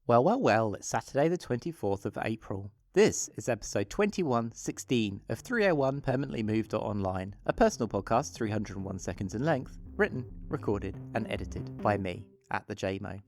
Well, it's Saturday the 24th of April. This is episode 2116 of 301 Permanently Moved Online, a personal podcast 301 seconds in length, written, recorded, and edited by me, at the JMO.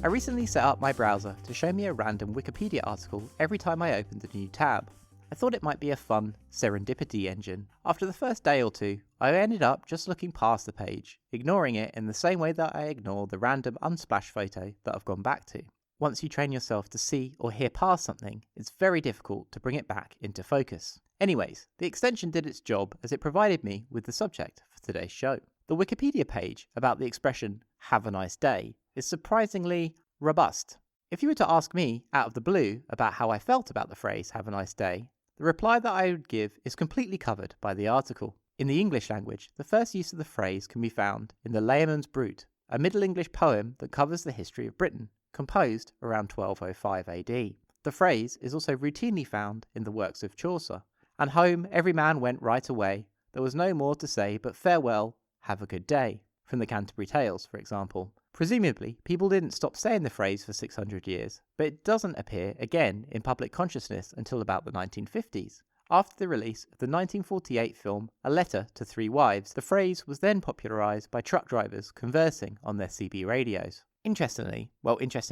I recently set up my browser to show me a random Wikipedia article every time I opened a new tab. I thought it might be a fun serendipity engine. After the first day or two, I ended up just looking past the page, ignoring it in the same way that I ignore the random unsplash photo that I've gone back to. Once you train yourself to see or hear past something, it's very difficult to bring it back into focus. Anyways, the extension did its job as it provided me with the subject for today's show. The Wikipedia page about the expression "have a nice day" is surprisingly robust. If you were to ask me, out of the blue, about how I felt about the phrase "have a nice day," the reply that I would give is completely covered by the article. In the English language, the first use of the phrase can be found in the Layman's Brute, a Middle English poem that covers the history of Britain, composed around 1205 AD. The phrase is also routinely found in the works of Chaucer, and home every man went right away, there was no more to say but farewell, have a good day, from the Canterbury Tales, for example. Presumably, people didn't stop saying the phrase for 600 years, but it doesn't appear again in public consciousness until about the 1950s. After the release of the 1948 film A Letter to Three Wives, the phrase was then popularised by truck drivers conversing on their CB radios. Interesting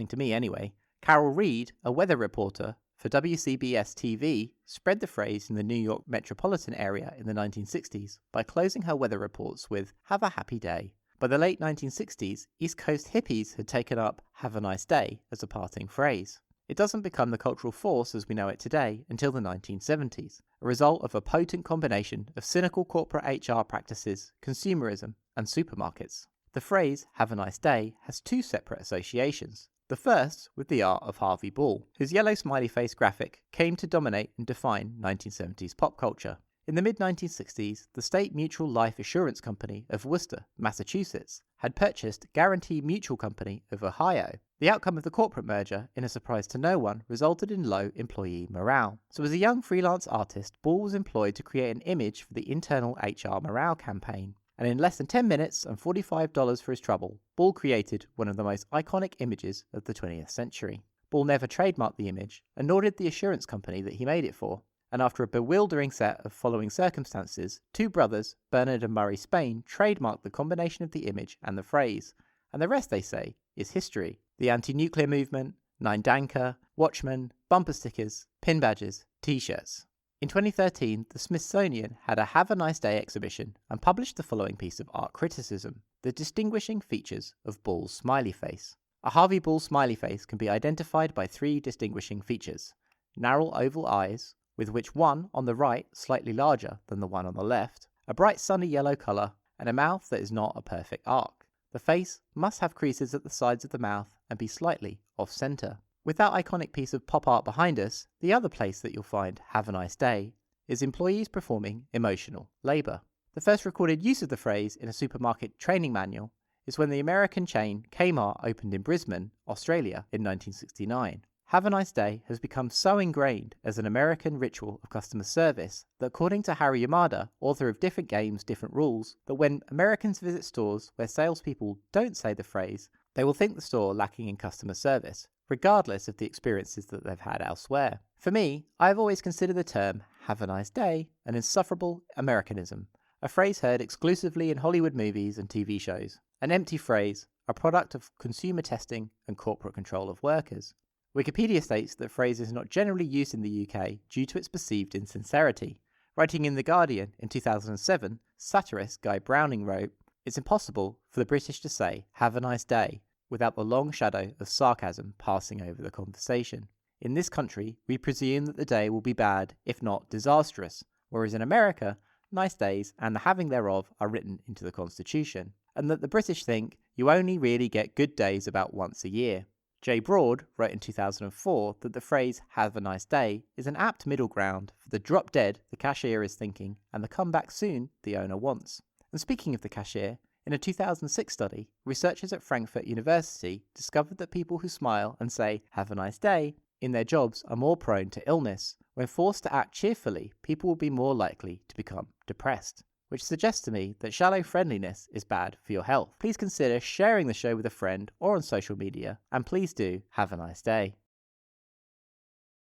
to me anyway, Carol Reed, a weather reporter for WCBS TV, spread the phrase in the New York metropolitan area in the 1960s by closing her weather reports with "Have a happy day." By the late 1960s, East Coast hippies had taken up "have a nice day" as a parting phrase. It doesn't become the cultural force as we know it today until the 1970s, a result of a potent combination of cynical corporate HR practices, consumerism, and supermarkets. The phrase "have a nice day" has two separate associations. The first with the art of Harvey Ball, whose yellow smiley face graphic came to dominate and define 1970s pop culture. In the mid-1960s, the State Mutual Life Assurance Company of Worcester, Massachusetts, had purchased Guarantee Mutual Company of Ohio. The outcome of the corporate merger, in a surprise to no one, resulted in low employee morale. So as a young freelance artist, Ball was employed to create an image for the internal HR morale campaign. And in less than 10 minutes and $45 for his trouble, Ball created one of the most iconic images of the 20th century. Ball never trademarked the image, and nor did the assurance company that he made it for. And after a bewildering set of following circumstances, two brothers, Bernard and Murray Spain, trademarked the combination of the image and the phrase. And the rest, they say, is history. The anti-nuclear movement, Nine Danker, Watchmen, bumper stickers, pin badges, t-shirts. In 2013, the Smithsonian had a Have a Nice Day exhibition and published the following piece of art criticism: the distinguishing features of Ball's smiley face. A Harvey Ball smiley face can be identified by three distinguishing features: narrow oval eyes, with which one on the right slightly larger than the one on the left, a bright sunny yellow colour, and a mouth that is not a perfect arc. The face must have creases at the sides of the mouth and be slightly off-centre. With that iconic piece of pop art behind us, the other place that you'll find "have a nice day" is employees performing emotional labour. The first recorded use of the phrase in a supermarket training manual is when the American chain Kmart opened in Brisbane, Australia in 1969. Have a nice day has become so ingrained as an American ritual of customer service that, according to Harry Yamada, author of Different Games, Different Rules, that when Americans visit stores where salespeople don't say the phrase, they will think the store lacking in customer service, regardless of the experiences that they've had elsewhere. For me, I've always considered the term "have a nice day" an insufferable Americanism, a phrase heard exclusively in Hollywood movies and TV shows, an empty phrase, a product of consumer testing and corporate control of workers. Wikipedia states that the phrase is not generally used in the UK due to its perceived insincerity. Writing in The Guardian in 2007, satirist Guy Browning wrote, "It's impossible for the British to say 'have a nice day' without the long shadow of sarcasm passing over the conversation. In this country, we presume that the day will be bad, if not disastrous, whereas in America, nice days and the having thereof are written into the Constitution, and that the British think you only really get good days about once a year." Jay Broad wrote in 2004 that the phrase "have a nice day" is an apt middle ground for the drop dead the cashier is thinking and the come back soon the owner wants. And speaking of the cashier, in a 2006 study, researchers at Frankfurt University discovered that people who smile and say "have a nice day" in their jobs are more prone to illness. When forced to act cheerfully, people will be more likely to become depressed. which suggests to me that shallow friendliness is bad for your health. Please consider sharing the show with a friend or on social media, and please do have a nice day.